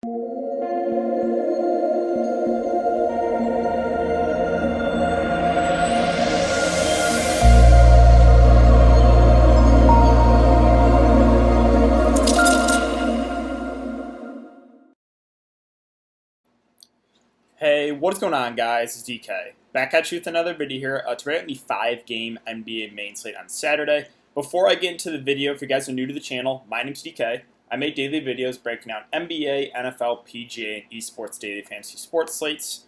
Hey, what's going on, guys? It's DK. Back at you with another video here. Today on the 5-game NBA main slate on Saturday. Before I get into the video, if you guys are new to the channel, my name's DK. I make daily videos breaking down NBA, NFL, PGA, and esports daily fantasy sports slates.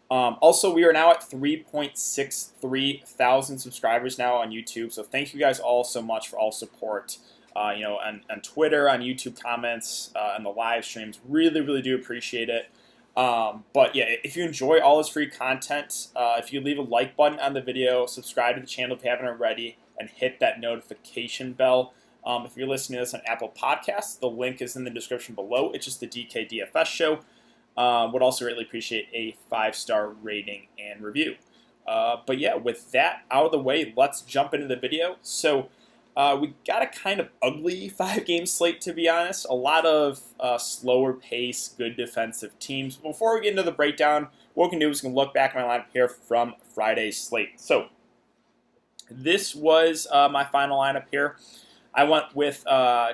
Also, we are now at 3.63 thousand subscribers now on YouTube, so thank you guys all so much for all support. On Twitter, on YouTube comments, and the live streams. Really do appreciate it. But yeah, if you enjoy all this free content, if you leave a like button on the video, subscribe to the channel if you haven't already, and hit that notification bell. If you're listening to this on Apple Podcasts, the link is in the description below. It's just the DK DFS show. Would also really appreciate a 5-star rating and review. But yeah, with that out of the way, let's jump into the video. So we got a kind of ugly 5-game slate, to be honest. A lot of slower pace, good defensive teams. Before we get into the breakdown, what we can do is we can look back at my lineup here from Friday's slate. So this was my final lineup here. I went with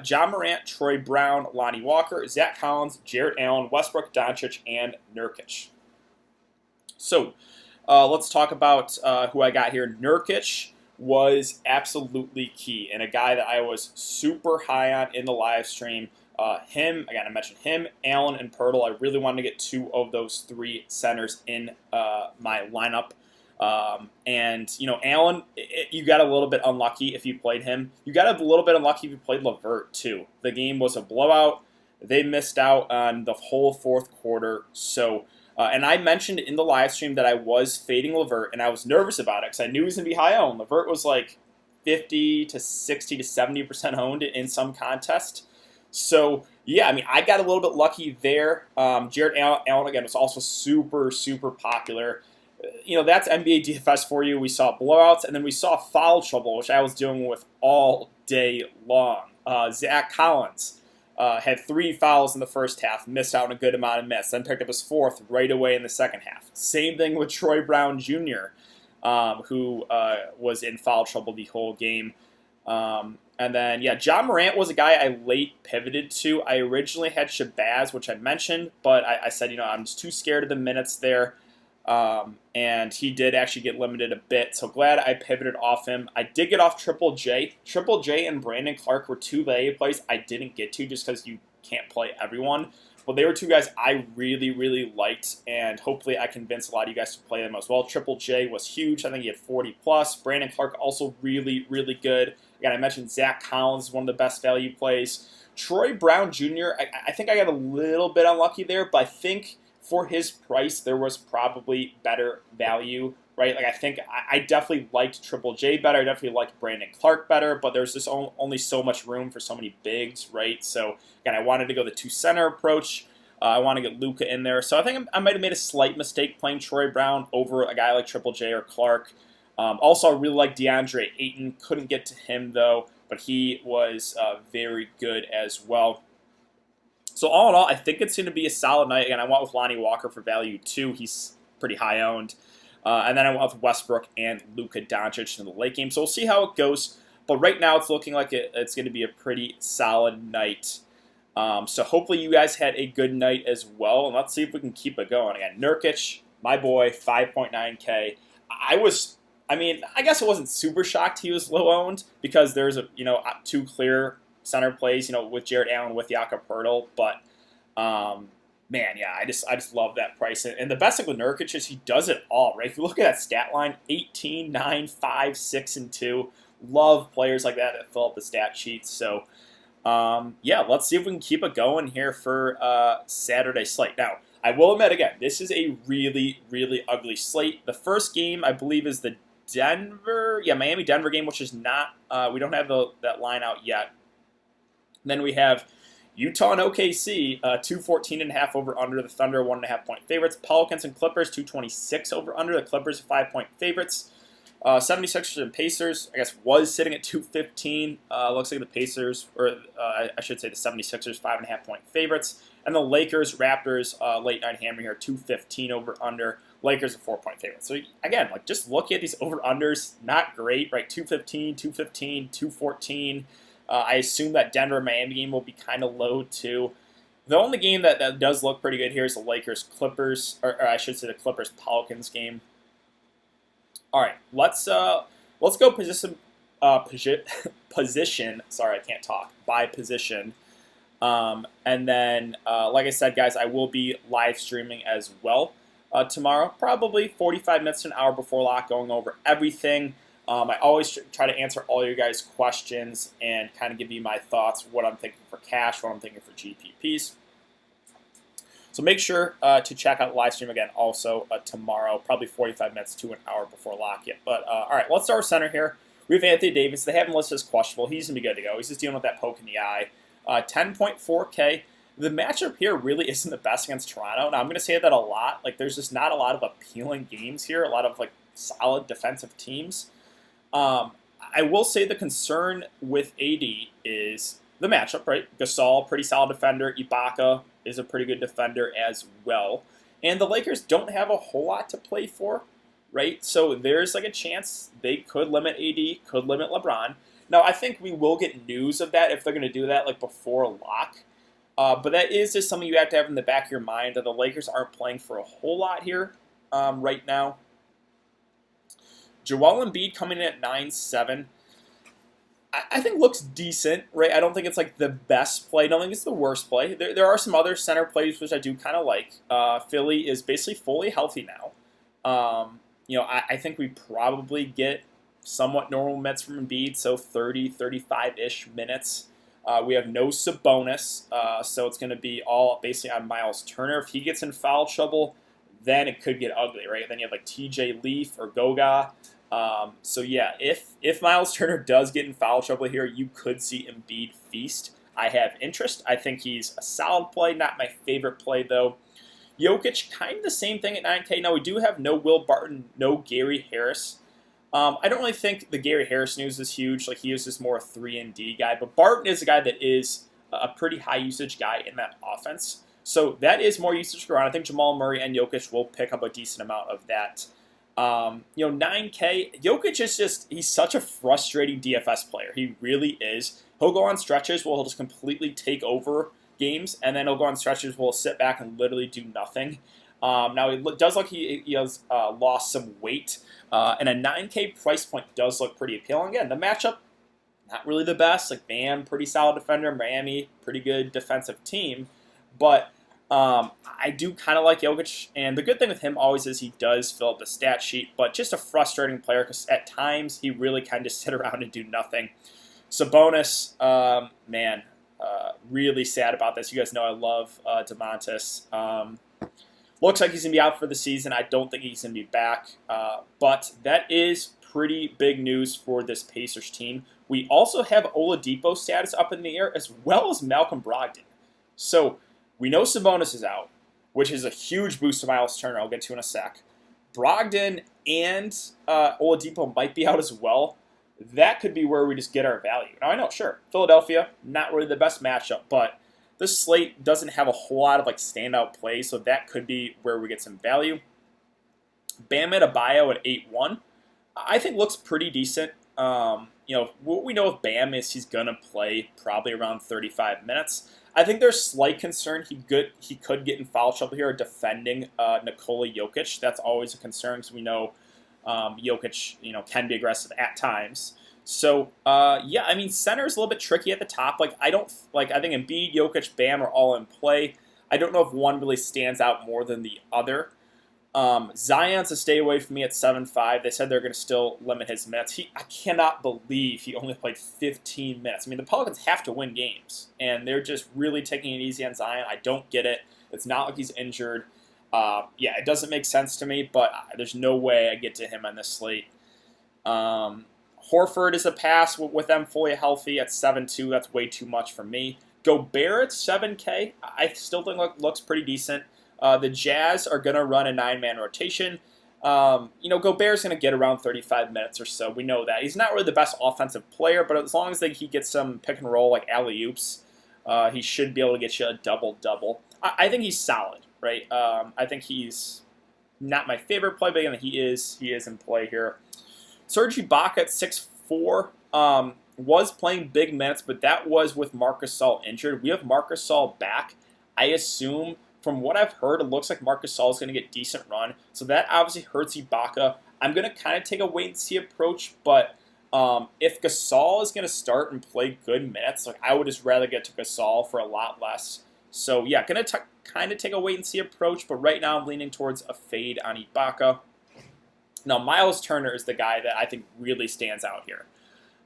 John Morant, Troy Brown, Lonnie Walker, Zach Collins, Jarrett Allen, Westbrook, Doncic, and Nurkic. So let's talk about who I got here. Nurkic was absolutely key, and a guy that I was super high on in the live stream. Again, I mentioned him, Allen, and Pirtle. I really wanted to get 2 of those 3 centers in my lineup. And, Allen, you got a little bit unlucky if you played him. You got a little bit unlucky if you played LeVert, too. The game was a blowout. They missed out on the whole fourth quarter, so... and I mentioned in the live stream that I was fading LeVert, and I was nervous about it because I knew he was going to be high owned. LeVert was like 50 to 60 to 70% owned in some contest. So, yeah, I got a little bit lucky there. Jarrett Allen, again, was also super popular. That's NBA DFS for you. We saw blowouts, and then we saw foul trouble, which I was dealing with all day long. Zach Collins had 3 fouls in the first half, missed out on a good amount of minutes, then picked up his 4th right away in the second half. Same thing with Troy Brown Jr., who was in foul trouble the whole game. And then, John Morant was a guy I late pivoted to. I originally had Shabazz, which I mentioned, but I said, I'm just too scared of the minutes there. And he did actually get limited a bit, so glad I pivoted off him. I did get off Triple J. Triple J and Brandon Clark were 2 value plays I didn't get to just because you can't play everyone. But they were 2 guys I really liked, and hopefully I convinced a lot of you guys to play them as well. Triple J was huge. I think he had 40+. Brandon Clark also really good. Again, I mentioned Zach Collins, one of the best value plays. Troy Brown Jr., I think I got a little bit unlucky there, but I think... for his price, there was probably better value, right? Like, I think I definitely liked Triple J better. I definitely liked Brandon Clark better, but there's just only so much room for so many bigs, right? So, again, I wanted to go the 2-center approach. I want to get Luka in there. So I think I might have made a slight mistake playing Troy Brown over a guy like Triple J or Clark. Also, I really like DeAndre Ayton. Couldn't get to him, though, but he was very good as well. So all in all, I think it's going to be a solid night. Again, I went with Lonnie Walker for value, too. He's pretty high owned. And then I went with Westbrook and Luka Doncic in the late game. So we'll see how it goes. But right now, it's looking like it's going to be a pretty solid night. So hopefully you guys had a good night as well. And let's see if we can keep it going. Again, Nurkic, my boy, 5.9K. I guess I wasn't super shocked he was low owned because there's 2 clear center plays, with Jarrett Allen, with Jakob Poeltl, but I just love that price. And the best thing with Nurkic is he does it all, right? If you look at that stat line, 18, 9, 5, 6, and 2. Love players like that fill up the stat sheets. So, let's see if we can keep it going here for Saturday slate. Now, I will admit again, this is a really ugly slate. The first game, I believe, is the Miami-Denver game, which is not, we don't have that line out yet. Then we have Utah and OKC, 214.5 over under. The Thunder 1.5 point favorites. Pelicans and Clippers, 226 over under. The Clippers 5 point favorites. 76ers and Pacers, I guess, was sitting at 215. Looks like the Pacers, or I should say the 76ers, 5.5-point favorites. And the Lakers, Raptors, late night hammer here, 215 over under. Lakers a 4-point favorite. So again, like just looking at these over unders, not great, right? 215, 215, 214. I assume that Denver Miami game will be kind of low too. The only game that does look pretty good here is the Lakers Clippers, or I should say the Clippers Pelicans game. All right, let's go position. Position. Sorry, I can't talk. By position. And then, like I said, guys, I will be live streaming as well tomorrow, probably 45 minutes to an hour before lock, going over everything. I always try to answer all your guys' questions and kind of give you my thoughts, what I'm thinking for cash, what I'm thinking for GPPs. So make sure to check out the live stream again also tomorrow, probably 45 minutes to an hour before lock yet. But all right, let's start with center here. We have Anthony Davis. They have him listed as questionable. He's going to be good to go. He's just dealing with that poke in the eye. 10.4K. The matchup here really isn't the best against Toronto. Now, I'm going to say that a lot. Like, there's just not a lot of appealing games here, a lot of, like, solid defensive teams. I will say the concern with AD is the matchup, right? Gasol, pretty solid defender. Ibaka is a pretty good defender as well. And the Lakers don't have a whole lot to play for, right? So there's, like, a chance they could limit AD, could limit LeBron. Now, I think we will get news of that if they're going to do that, like, before lock. But that is just something you have to have in the back of your mind, that the Lakers aren't playing for a whole lot here right now. Joel Embiid coming in at 9.7. I think looks decent, right? I don't think it's like the best play. I don't think it's the worst play. There are some other center plays which I do kind of like. Philly is basically fully healthy now. I think we probably get somewhat normal minutes from Embiid, so 30, 35-ish minutes. We have no Sabonis, so it's going to be all basically on Miles Turner. If he gets in foul trouble, then it could get ugly, right? Then you have like TJ Leaf or Goga. So yeah, if Miles Turner does get in foul trouble here, you could see Embiid feast. I have interest. I think he's a solid play, not my favorite play though. Jokic, kind of the same thing at 9K. Now we do have no Will Barton, no Gary Harris. I don't really think the Gary Harris news is huge. Like, he is just more a 3-and-D guy. But Barton is a guy that is a pretty high usage guy in that offense. So that is more usage around. I think Jamal Murray and Jokic will pick up a decent amount of that. 9K, Jokic is just, he's such a frustrating DFS player. He really is. He'll go on stretches where he'll just completely take over games, and then he'll go on stretches where he'll sit back and literally do nothing. Now, it does look he has lost some weight, and a 9K price point does look pretty appealing. Again, the matchup, not really the best. Like, Bam, pretty solid defender. Miami, pretty good defensive team. But I do kind of like Jokic, and the good thing with him always is he does fill up the stat sheet, but just a frustrating player because at times he really kind of just sit around and do nothing. Sabonis, really sad about this. You guys know I love DeMontis. Looks like he's going to be out for the season. I don't think he's going to be back. But that is pretty big news for this Pacers team. We also have Oladipo status up in the air, as well as Malcolm Brogdon. So we know Sabonis is out, which is a huge boost to Miles Turner. I'll get to in a sec. Brogdon and Oladipo might be out as well. That could be where we just get our value. Now, I know, sure, Philadelphia, not really the best matchup, but this slate doesn't have a whole lot of like standout plays, so that could be where we get some value. Bam Adebayo at 8-1, I think looks pretty decent. What we know with Bam is he's gonna play probably around 35 minutes. I think there's slight concern he could get in foul trouble here defending Nikola Jokic. That's always a concern because we know Jokic, can be aggressive at times. So, center is a little bit tricky at the top. I think Embiid, Jokic, Bam are all in play. I don't know if one really stands out more than the other. Zion's a stay away from me at 7.5. They said they're going to still limit his minutes. I cannot believe he only played 15 minutes. I mean, the Pelicans have to win games, and they're just really taking it easy on Zion. I don't get it. It's not like he's injured. It doesn't make sense to me, but there's no way I get to him on this slate. Horford is a pass with them fully healthy at 7.2. That's way too much for me. Gobert at 7K. I still think looks pretty decent. The Jazz are going to run a 9-man rotation. Gobert's going to get around 35 minutes or so. We know that. He's not really the best offensive player, but as long as he gets some pick and roll like alley-oops, he should be able to get you a double-double. I think he's solid, right? I think he's not my favorite play, but again, he is in play here. Serge Ibaka at 6'4", was playing big minutes, but that was with Marc Gasol injured. We have Marc Gasol back. I assume, from what I've heard, it looks like Marc Gasol is going to get decent run, so that obviously hurts Ibaka. I'm going to kind of take a wait-and-see approach, but if Gasol is going to start and play good minutes, I would just rather get to Gasol for a lot less. So, yeah, going to kind of take a wait-and-see approach, but right now I'm leaning towards a fade on Ibaka. Now, Miles Turner is the guy that I think really stands out here.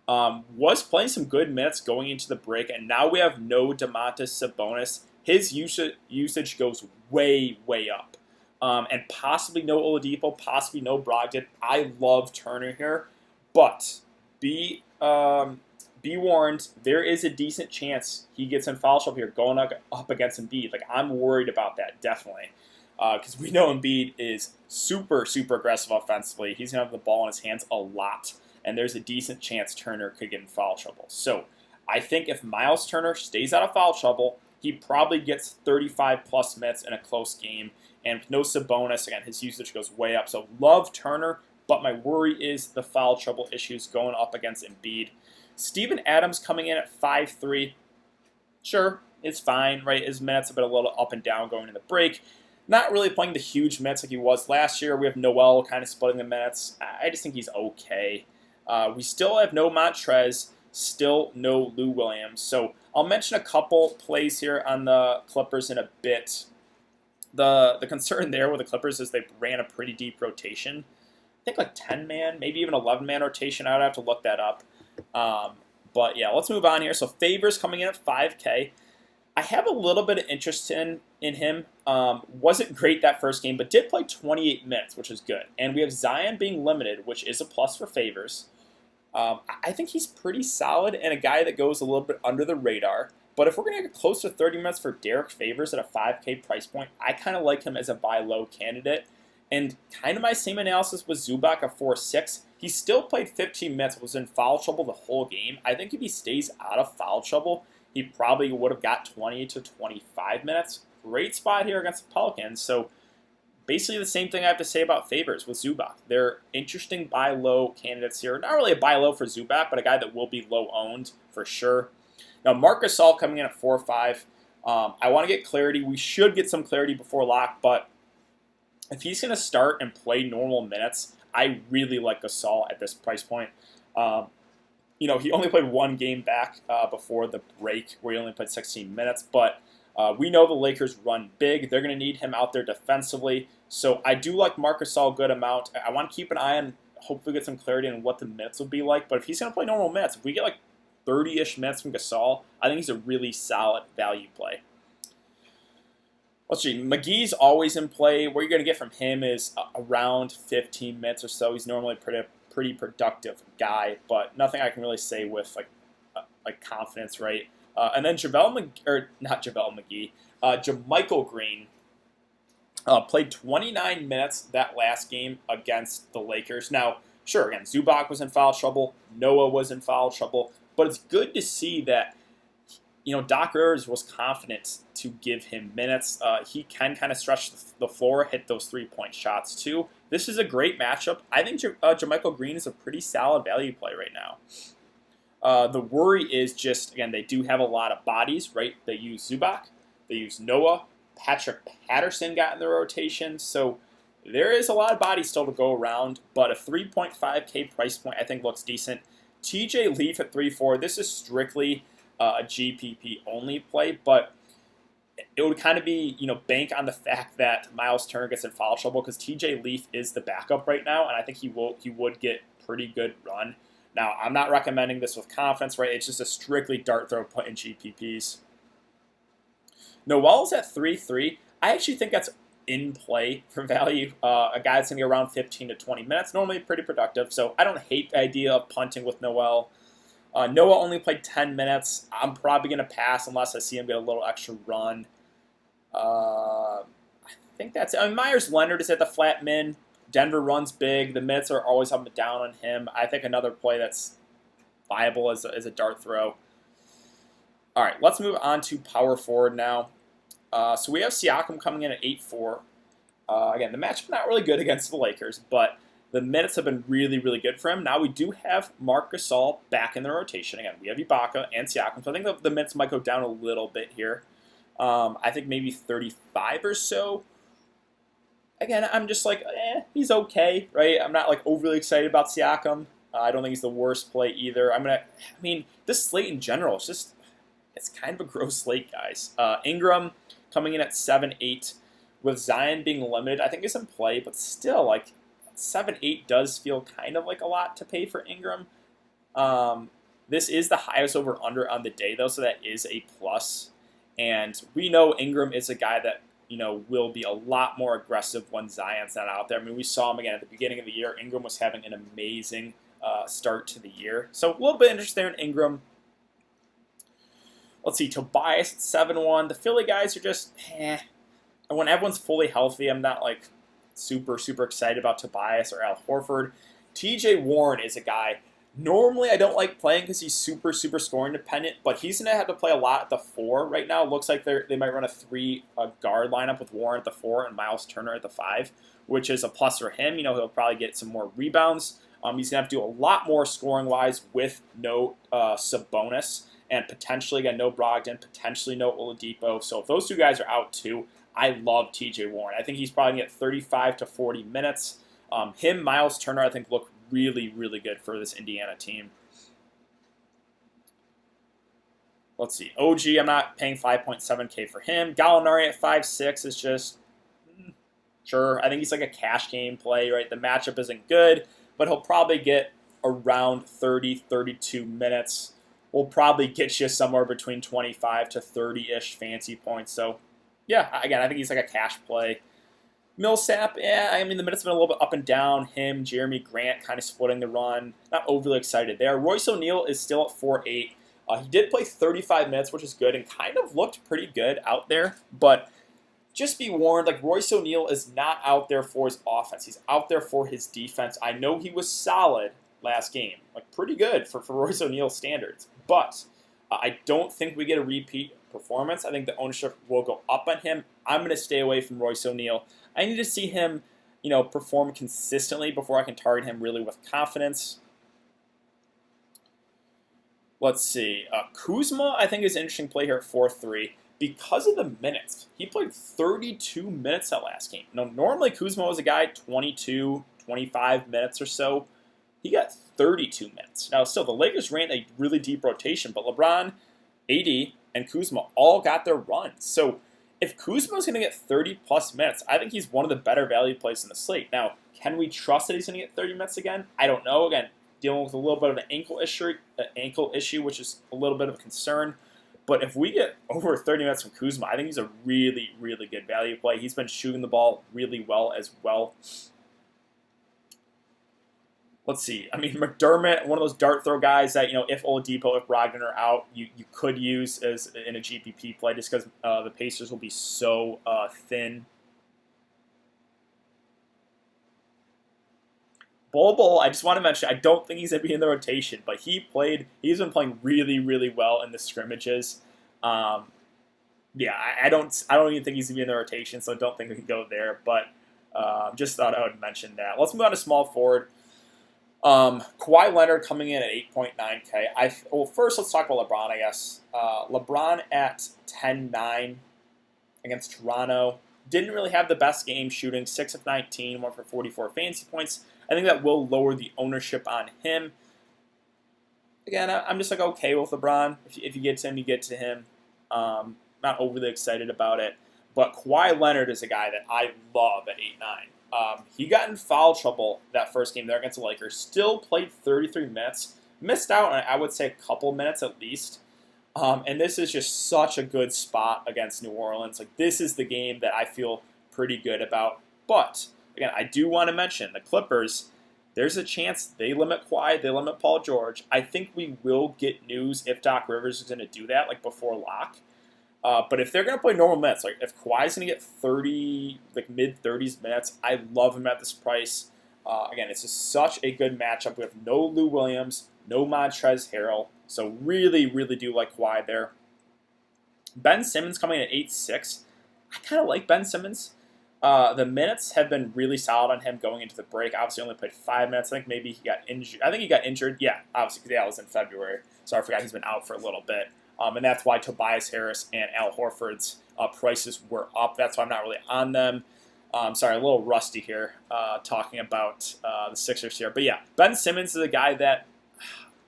Was playing some good minutes going into the break, and now we have no Domantas Sabonis. His usage goes way, way up. And possibly no Oladipo, possibly no Brogdon. I love Turner here, but be warned, there is a decent chance he gets in foul trouble here going up against Embiid. I'm worried about that, definitely. Because we know Embiid is super, super aggressive offensively. He's going to have the ball in his hands a lot, and there's a decent chance Turner could get in foul trouble. So I think if Miles Turner stays out of foul trouble, he probably gets 35-plus minutes in a close game. And with no Sabonis, again, his usage goes way up. So love Turner, but my worry is the foul trouble issues going up against Embiid. Steven Adams coming in at 5'3". Sure, it's fine, right? His minutes have been a little up and down going into the break. Not really playing the huge minutes like he was last year. We have Noel kind of splitting the minutes. I just think he's okay. We still have no Montrez, still no Lou Williams. So I'll mention a couple plays here on the Clippers in a bit. The concern there with the Clippers is they ran a pretty deep rotation. I think 10-man, maybe even 11-man rotation. I would have to look that up. But yeah, let's move on here. So Favors coming in at 5K. I have a little bit of interest in him. Wasn't great that first game, but did play 28 minutes, which is good. And we have Zion being limited, which is a plus for Favors. I think he's pretty solid and a guy that goes a little bit under the radar. But if we're going to get close to 30 minutes for Derek Favors at a 5K price point, I kind of like him as a buy low candidate. And kind of my same analysis with Zubac at 4.6. He still played 15 minutes, was in foul trouble the whole game. I think if he stays out of foul trouble, he probably would have got 20 to 25 minutes. Great spot here against the Pelicans. So basically the same thing I have to say about Favors with Zubac. They're interesting buy low candidates here. Not really a buy low for Zubac, but a guy that will be low owned for sure. Now Marc Gasol coming in at 4.5. I want to get clarity. We should get some clarity before lock, but if he's going to start and play normal minutes, I really like Gasol at this price point. He only played one game back before the break where he only played 16 minutes, but we know the Lakers run big. They're going to need him out there defensively. So I do like Marc Gasol a good amount. I want to keep an eye on, hopefully get some clarity on what the minutes will be like. But if he's going to play normal minutes, if we get 30-ish minutes from Gasol, I think he's a really solid value play. Let's see, McGee's always in play. What you're going to get from him is around 15 minutes or so. He's normally a pretty productive guy, but nothing I can really say with confidence, right? And then Jermichael Green played 29 minutes that last game against the Lakers. Now, sure, again, Zubac was in foul trouble, Noah was in foul trouble, but it's good to see that Doc Rivers was confident to give him minutes. He can kind of stretch the floor, hit those three-point shots too. This is a great matchup. I think Jermichael Green is a pretty solid value play right now. The worry is just, again, they do have a lot of bodies, right? They use Zubac, they use Noah, Patrick Patterson got in the rotation, so there is a lot of bodies still to go around, but a 3.5K price point I think looks decent. TJ Leaf at 3.4, this is strictly a GPP only play, but it would kind of be, bank on the fact that Miles Turner gets in foul trouble because TJ Leaf is the backup right now, and I think he would get pretty good run. Now, I'm not recommending this with confidence, right? It's just a strictly dart throw put in GPPs. Noel's at 3.3. I actually think that's in play for value. A guy that's going to get around 15 to 20 minutes, normally pretty productive, so I don't hate the idea of punting with Noel. Noah only played 10 minutes. I'm probably going to pass unless I see him get a little extra run. I think that's it. Myers Leonard is at the flat min. Denver runs big. The minutes are always up and down on him. I think another play that's viable is a dart throw. All right, let's move on to power forward now. So we have Siakam coming in at 8-4. Again, the matchup not really good against the Lakers, but the minutes have been really, really good for him. Now we do have Marc Gasol back in the rotation. Again, we have Ibaka and Siakam, so I think the minutes might go down a little bit here. I think maybe 35 or so. Again, I'm just like, he's okay, right? I'm not like overly excited about Siakam. I don't think he's the worst play either. This slate in general is just, it's kind of a gross slate, guys. Ingram coming in at 7-8 with Zion being limited. I think is in play, but still, like 7-8 does feel kind of like a lot to pay for Ingram. This is the highest over under on the day though, so that is a plus. And we know Ingram is a guy that will be a lot more aggressive when Zion's not out there. I mean, we saw him again at the beginning of the year. Ingram was having an amazing start to the year. So a little bit interested there in Ingram. Let's see, Tobias at 7-1. The Philly guys are just, And when everyone's fully healthy, I'm not like super, super excited about Tobias or Al Horford. TJ Warren is a guy. Normally, I don't like playing because he's super, super scoring dependent, but he's going to have to play a lot at the 4 right now. Looks like they might run a 3 guard lineup with Warren at the 4 and Miles Turner at the 5, which is a plus for him. He'll probably get some more rebounds. He's going to have to do a lot more scoring-wise with no Sabonis and potentially, again, no Brogdon, potentially no Oladipo. So if those two guys are out too, I love TJ Warren. I think he's probably going to get 35 to 40 minutes. Miles Turner, I think, look really, really good for this Indiana team. Let's see. OG, I'm not paying 5.7K for him. Gallinari at 5.6 is just, sure. I think he's like a cash game play, right? The matchup isn't good, but he'll probably get around 30, 32 minutes. Will probably get you somewhere between 25 to 30-ish fancy points. So, yeah, again, I think he's like a cash play. Millsap, the minutes have been a little bit up and down. Him, Jeremy Grant kind of splitting the run. Not overly excited there. Royce O'Neal is still at 4-8. He did play 35 minutes, which is good, and kind of looked pretty good out there. But just be warned, like Royce O'Neal is not out there for his offense. He's out there for his defense. I know he was solid last game, like pretty good for Royce O'Neal standards. But I don't think we get a repeat performance. I think the ownership will go up on him. I'm going to stay away from Royce O'Neal. I need to see him, perform consistently before I can target him really with confidence. Let's see. Kuzma, I think, is an interesting play here at 4-3 because of the minutes. He played 32 minutes that last game. Normally Kuzma was a guy 22, 25 minutes or so. He got 32 minutes. Now, still, the Lakers ran a really deep rotation, but LeBron, AD, and Kuzma all got their runs. So if Kuzma's going to get 30-plus minutes, I think he's one of the better value plays in the slate. Now, can we trust that he's going to get 30 minutes again? I don't know. Again, dealing with a little bit of an ankle issue, which is a little bit of a concern. But if we get over 30 minutes from Kuzma, I think he's a really, really good value play. He's been shooting the ball really well as well. Let's see. McDermott, one of those dart throw guys that, if Oladipo, if Brogdon are out, you could use as in a GPP play just because the Pacers will be so thin. Bol, I just want to mention, I don't think he's going to be in the rotation, but he's been playing really, really well in the scrimmages. I don't even think he's going to be in the rotation, so I don't think we can go there, but just thought I would mention that. Let's move on to small forward. Kawhi Leonard coming in at 8.9K. First let's talk about LeBron, I guess. LeBron at 10-9 against Toronto. Didn't really have the best game shooting. 6 of 19, went for 44 fantasy points. I think that will lower the ownership on him. Again, I'm just like okay with LeBron. If you get to him, you get to him. Not overly excited about it. But Kawhi Leonard is a guy that I love at 8-9. He got in foul trouble that first game there against the Lakers. Still played 33 minutes. Missed out on, I would say, a couple minutes at least. And this is just such a good spot against New Orleans. Like, this is the game that I feel pretty good about. But, again, I do want to mention the Clippers. There's a chance they limit Kawhi, they limit Paul George. I think we will get news if Doc Rivers is going to do that, like before lock. But if they're going to play normal minutes, like if Kawhi's going to get 30, like mid-30s minutes, I love him at this price. Again, it's just such a good matchup. We have no Lou Williams, no Montrezl Harrell, so really, really do like Kawhi there. Ben Simmons coming in at 8.6. I kind of like Ben Simmons. The minutes have been really solid on him going into the break. Obviously, only played 5 minutes. I think maybe he got injured. I think he got injured. Yeah, obviously, because that was in February. So I forgot he's been out for a little bit. And that's why Tobias Harris and Al Horford's prices were up. That's why I'm not really on them. Sorry, a little rusty here talking about the Sixers here. But yeah, Ben Simmons is a guy that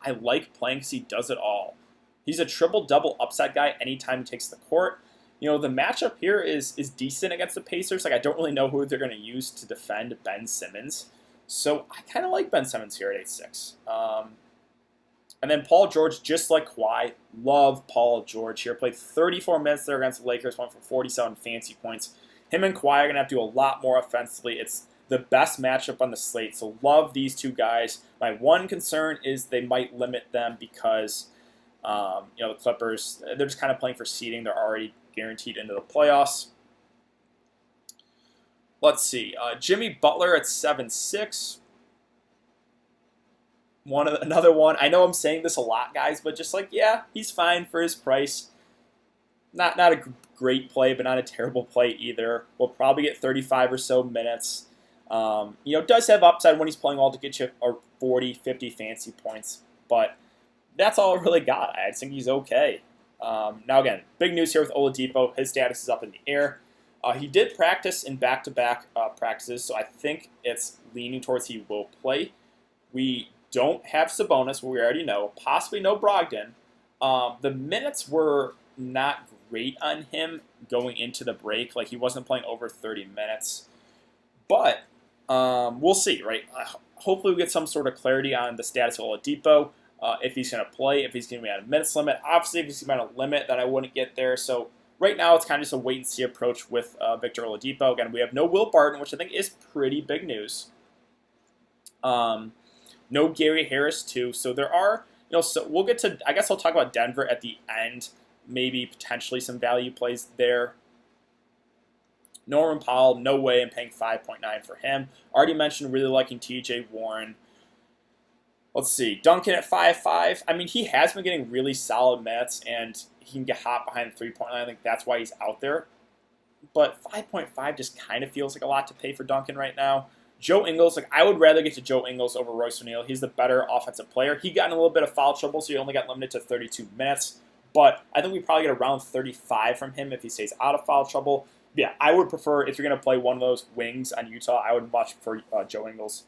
I like playing because he does it all. He's a triple-double upside guy anytime he takes the court. You know, the matchup here is decent against the Pacers. Like, I don't really know who they're going to use to defend Ben Simmons. So I kind of like Ben Simmons here at 8.6. And then Paul George, just like Kawhi, love Paul George here. Played 34 minutes there against the Lakers, went for 47 fancy points. Him and Kawhi are going to have to do a lot more offensively. It's the best matchup on the slate, so love these two guys. My one concern is they might limit them because, the Clippers, they're just kind of playing for seeding. They're already guaranteed into the playoffs. Let's see. Jimmy Butler at 7.6. Another one. I know I'm saying this a lot, guys, but just like, yeah, he's fine for his price. Not a great play, but not a terrible play either. Will probably get 35 or so minutes. Does have upside when he's playing all to get you 40, 50 fancy points. But that's all I really got. I think he's okay. Now, again, big news here with Oladipo. His status is up in the air. He did practice in back-to-back practices, so I think it's leaning towards he will play. We don't have Sabonis, we already know. Possibly no Brogdon. The minutes were not great on him going into the break. Like, he wasn't playing over 30 minutes. But we'll see, right? Hopefully we get some sort of clarity on the status of Oladipo. If he's going to play, if he's going to be on a minutes limit. Obviously, if he's on a limit, then I wouldn't get there. So right now, it's kind of just a wait-and-see approach with Victor Oladipo. Again, we have no Will Barton, which I think is pretty big news. No Gary Harris, too. So there are, so we'll get to, I guess I'll talk about Denver at the end. Maybe potentially some value plays there. Norman Powell, no way I'm paying 5.9 for him. Already mentioned really liking TJ Warren. Let's see. Duncan at 5.5. I mean, he has been getting really solid minutes, and he can get hot behind the three-point line. I think that's why he's out there. But 5.5 just kind of feels like a lot to pay for Duncan right now. Joe Ingles, I would rather get to Joe Ingles over Royce O'Neal. He's the better offensive player. He got in a little bit of foul trouble, so he only got limited to 32 minutes. But I think we probably get around 35 from him if he stays out of foul trouble. Yeah, I would prefer, if you're going to play one of those wings on Utah, I would much prefer Joe Ingles.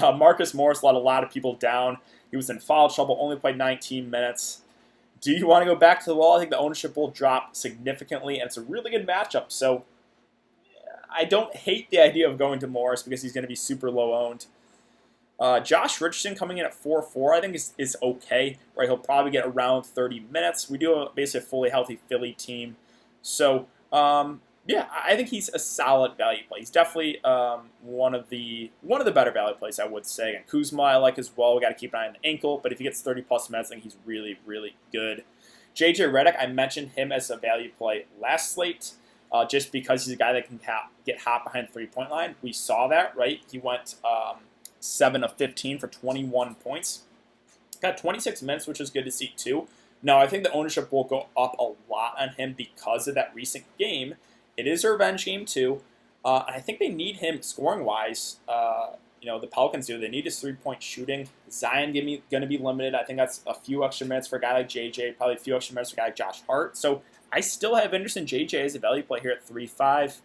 Marcus Morris let a lot of people down. He was in foul trouble, only played 19 minutes. Do you want to go back to the wall? I think the ownership will drop significantly, and it's a really good matchup. So I don't hate the idea of going to Morris because he's going to be super low owned. Josh Richardson coming in at 4.4 I think is okay. Right, he'll probably get around 30 minutes. We do have basically a fully healthy Philly team. So, I think he's a solid value play. He's definitely one of the better value plays, I would say. And Kuzma I like as well. We got to keep an eye on the ankle, but if he gets 30-plus minutes, I think he's really, really good. JJ Redick, I mentioned him as a value play last slate, just because he's a guy that can get hot behind the three-point line. We saw that, right? He went 7 of 15 for 21 points. Got 26 minutes, which is good to see, too. Now, I think the ownership will go up a lot on him because of that recent game. It is a revenge game, too. And I think they need him scoring-wise. The Pelicans do. They need his three-point shooting. Zion going to be limited. I think that's a few extra minutes for a guy like JJ, probably a few extra minutes for a guy like Josh Hart. So I still have interest in JJ as a value play here at 3.5.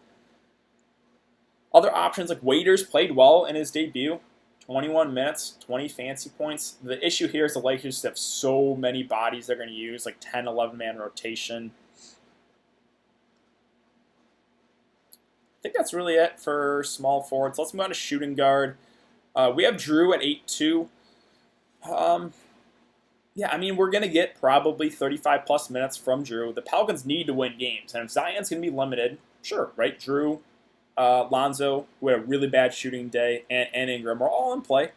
Other options like Waiters played well in his debut. 21 minutes, 20 fancy points. The issue here is the Lakers have so many bodies they're going to use, like 10, 11-man rotation. I think that's really it for small forwards. Let's move on to shooting guard. We have Drew at 8.2. We're going to get probably 35-plus minutes from Drew. The Pelicans need to win games, and if Zion's going to be limited, sure, right? Drew, Lonzo, who had a really bad shooting day, and Ingram are all in play.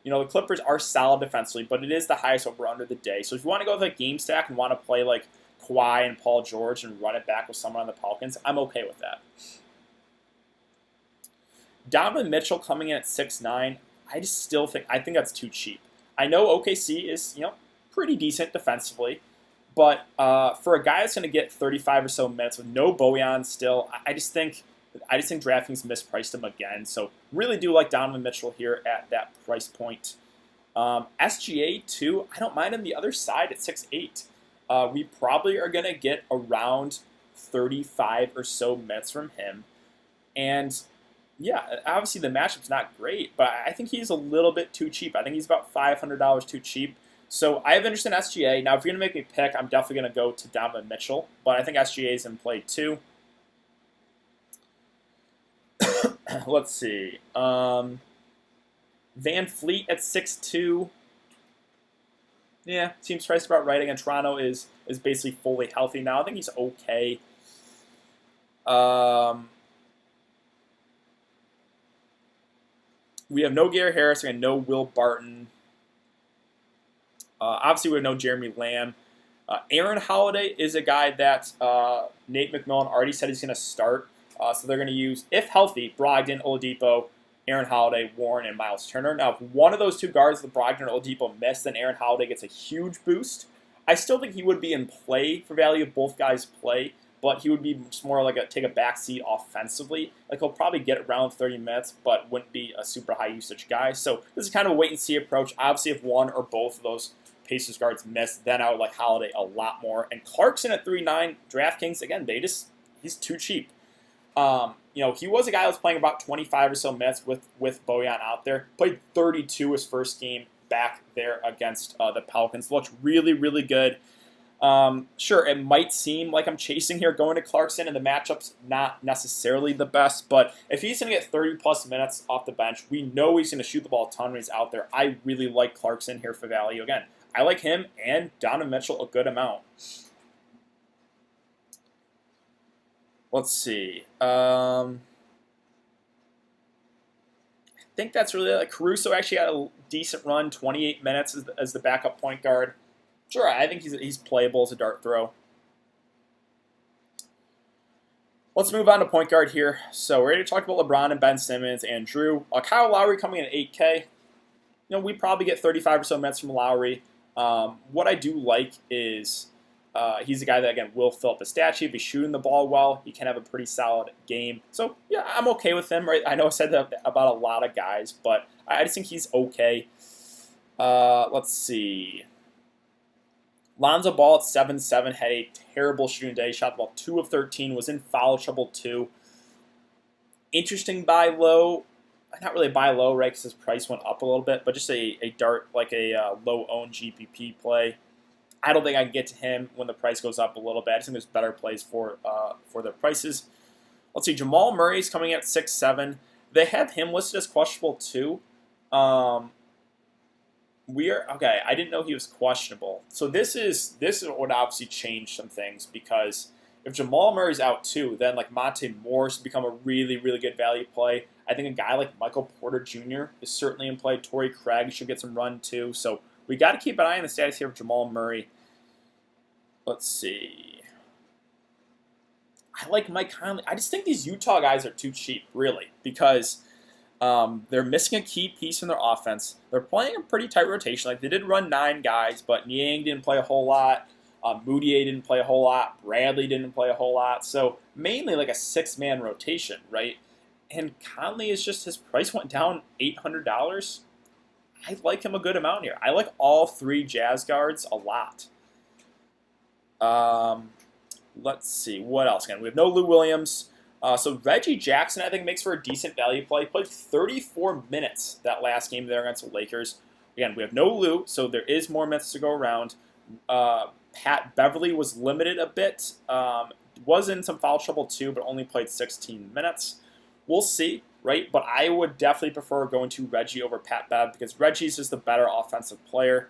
The Clippers are solid defensively, but it is the highest over-under of the day. So if you want to go with a game stack and want to play like Kawhi and Paul George and run it back with someone on the Pelicans, I'm okay with that. Donovan Mitchell coming in at 6'9", I think that's too cheap. I know OKC is pretty decent defensively, but for a guy that's going to get 35 or so minutes with no Bojan still, I just think DraftKings mispriced him again. So really do like Donovan Mitchell here at that price point. SGA too, I don't mind on the other side at 6'8". We probably are going to get around 35 or so minutes from him. And yeah, obviously the matchup's not great, but I think he's a little bit too cheap. I think he's about $500 too cheap. So I have interest in SGA. Now, if you're going to make me pick, I'm definitely going to go to Donovan Mitchell, but I think SGA is in play too. Let's see. Van Fleet at 6'2". Yeah, seems priced about right. Again, Toronto is basically fully healthy now. I think he's okay. We have no Gary Harris and no Will Barton. Obviously, we have no Jeremy Lamb. Aaron Holiday is a guy that Nate McMillan already said he's going to start. So they're going to use, if healthy, Brogdon, Oladipo, Aaron Holiday, Warren, and Miles Turner. Now, if one of those two guards, the Brogdon or Oladipo, miss, then Aaron Holiday gets a huge boost. I still think he would be in play for value if both guys play, but he would be just more like take a back seat offensively. Like he'll probably get around 30 minutes, but wouldn't be a super high usage guy. So this is kind of a wait and see approach. Obviously, if one or both of those Pacers guards miss, then I would like Holiday a lot more. And Clarkson at 3.9, DraftKings, again, he's too cheap. He was a guy that was playing about 25 or so minutes with Bojan out there. Played 32 his first game back there against the Pelicans. Looked really, really good. Sure, it might seem like I'm chasing here going to Clarkson, and the matchup's not necessarily the best, but if he's going to get 30-plus minutes off the bench, we know he's going to shoot the ball a ton when he's out there. I really like Clarkson here for value. Again, I like him and Donovan Mitchell a good amount. Let's see. I think that's really like Caruso actually had a decent run, 28 minutes as the backup point guard. Sure, I think he's playable as a dart throw. Let's move on to point guard here. So we're going to talk about LeBron and Ben Simmons and Drew. Kyle Lowry coming in at 8K. We probably get 35 or so minutes from Lowry. What I do like is he's a guy that, again, will fill up the stat sheet. If he's shooting the ball well, he can have a pretty solid game. So, yeah, I'm okay with him. Right? I know I said that about a lot of guys, but I just think he's okay. Let's see. Lonzo Ball at 7'7", had a terrible shooting day. Shot the ball 2 of 13, was in foul trouble too. Interesting buy low. Not really buy low, right, because his price went up a little bit, but just a dart, like a low-owned GPP play. I don't think I can get to him when the price goes up a little bit. I just think there's better plays for their prices. Let's see, Jamal Murray's coming at 6'7". They have him listed as questionable too. Okay. I didn't know he was questionable. So this would obviously change some things, because if Jamal Murray's out too, then like Monte Morris become a really, really good value play. I think a guy like Michael Porter Jr. is certainly in play. Torrey Craig should get some run too. So we got to keep an eye on the status here of Jamal Murray. Let's see. I like Mike Conley. I just think these Utah guys are too cheap, really, because they're missing a key piece in their offense. They're playing a pretty tight rotation. Like, they did run 9 guys, but Niang didn't play a whole lot. Moutier didn't play a whole lot. Bradley didn't play a whole lot. So mainly like a 6-man rotation, right? And Conley is just, his price went down $800. I like him a good amount here. I like all 3 Jazz guards a lot. Let's see. What else? Again, we have no Lou Williams. So Reggie Jackson, I think, makes for a decent value play. He played 34 minutes that last game there against the Lakers. Again, we have no Lou, so there is more minutes to go around. Pat Beverly was limited a bit. Was in some foul trouble too, but only played 16 minutes. We'll see, right? But I would definitely prefer going to Reggie over Pat Bev, because Reggie's just the better offensive player.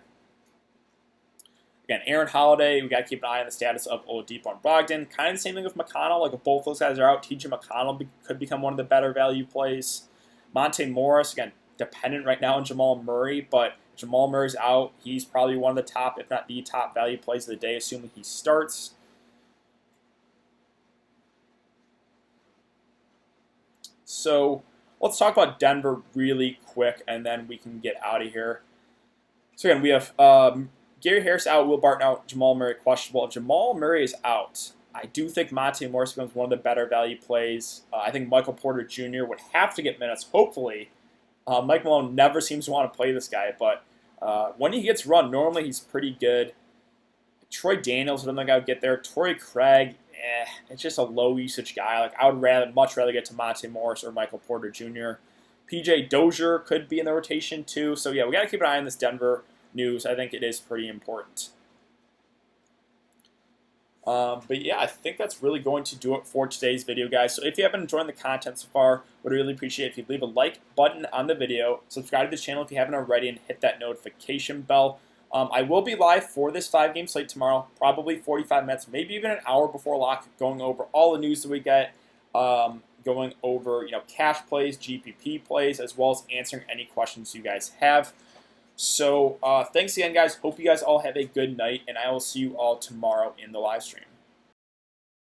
Again, Aaron Holiday, we got to keep an eye on the status of Oladipo and Brogdon. Kind of the same thing with McConnell. Like, if both those guys are out, TJ McConnell could become one of the better value plays. Monte Morris, again, dependent right now on Jamal Murray, but Jamal Murray's out. He's probably one of the top, if not the top value plays of the day, assuming he starts. So let's talk about Denver really quick, and then we can get out of here. So again, we have Gary Harris out, Will Barton out, Jamal Murray questionable. If Jamal Murray is out, I do think Monte Morris becomes one of the better value plays. I think Michael Porter Jr. would have to get minutes, hopefully. Mike Malone never seems to want to play this guy, but when he gets run, normally he's pretty good. Troy Daniels, I don't think I would get there. Torrey Craig, it's just a low usage guy. Like I would much rather get to Monte Morris or Michael Porter Jr. PJ Dozier could be in the rotation too. So yeah, we got to keep an eye on this Denver news. I think it is pretty important. But yeah, I think that's really going to do it for today's video, guys. So if you have been enjoying the content so far, would really appreciate it if you'd leave a like button on the video, subscribe to the channel if you haven't already, and hit that notification bell. I will be live for this 5-game slate tomorrow, probably 45 minutes, maybe even an hour before lock, going over all the news that we get, going over cash plays, GPP plays, as well as answering any questions you guys have. So thanks again, guys. Hope you guys all have a good night, and I will see you all tomorrow in the live stream.